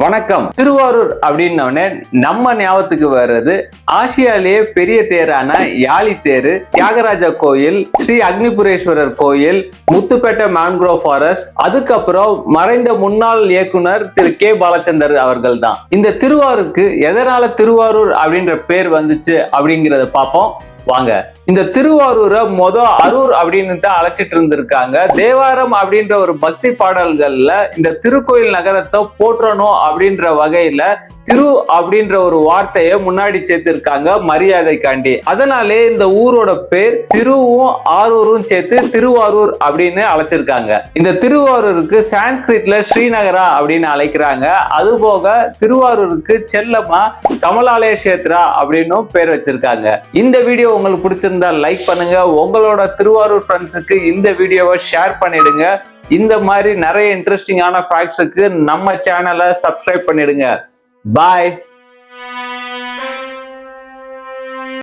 வணக்கம். திருவாரூர் அப்படின்னோடனே நம்ம ஞாபகத்துக்கு வர்றது ஆசியாலேயே பெரிய தேரான யாழி தேரு, தியாகராஜ கோயில், ஸ்ரீ அக்னிபுரேஸ்வரர் கோயில், முத்துப்பேட்டை மேன்க்ரோவ் ஃபாரஸ்ட், அதுக்கப்புறம் மறைந்த முன்னாள் இயக்குனர் திரு கே பாலச்சந்தர் அவர்கள் தான். இந்த திருவாரூருக்கு எதனால திருவாரூர் அப்படின்ற பேர் வந்துச்சு அப்படிங்கறத பார்ப்போம் வாங்க. இந்த திருவாரூரை அரூர் அப்படின்னு தான் அழைச்சிட்டு இருந்திருக்காங்க. தேவாரம் அப்படின்ற ஒரு பக்தி பாடல்கள்ல இந்த திருக்கோயில் நகரத்தை போற்றணும் அப்படின்ற வகையில திரு அப்படின்ற ஒரு வார்த்தையை முன்னாடி சேர்த்திருக்காங்க மரியாதைக்காண்டி. அதனாலே இந்த ஊரோட பேர் திருவும் ஆரூரும் சேர்த்து திருவாரூர் அப்படின்னு அழைச்சிருக்காங்க. இந்த திருவாரூருக்கு சான்ஸ்கிரிட்ல ஸ்ரீநகரா அப்படின்னு அழைக்கிறாங்க. அதுபோக திருவாரூருக்கு செல்லமா கமலாலய கஷேத்ரா அப்படின்னு பேர் வச்சிருக்காங்க. இந்த வீடியோ உங்களுக்கு பிடிச்சிருந்தா லைக் பண்ணுங்க. உங்களோட திருவாரூர் ஃப்ரெண்ட்ஸுக்கு இந்த வீடியோவை ஷேர் பண்ணிடுங்க. இந்த மாதிரி நிறைய இன்ட்ரெஸ்டிங்கான ஃபேக்ட்ஸுக்கு நம்ம சேனலை சப்ஸ்கிரைப் பண்ணிடுங்க. பாய்.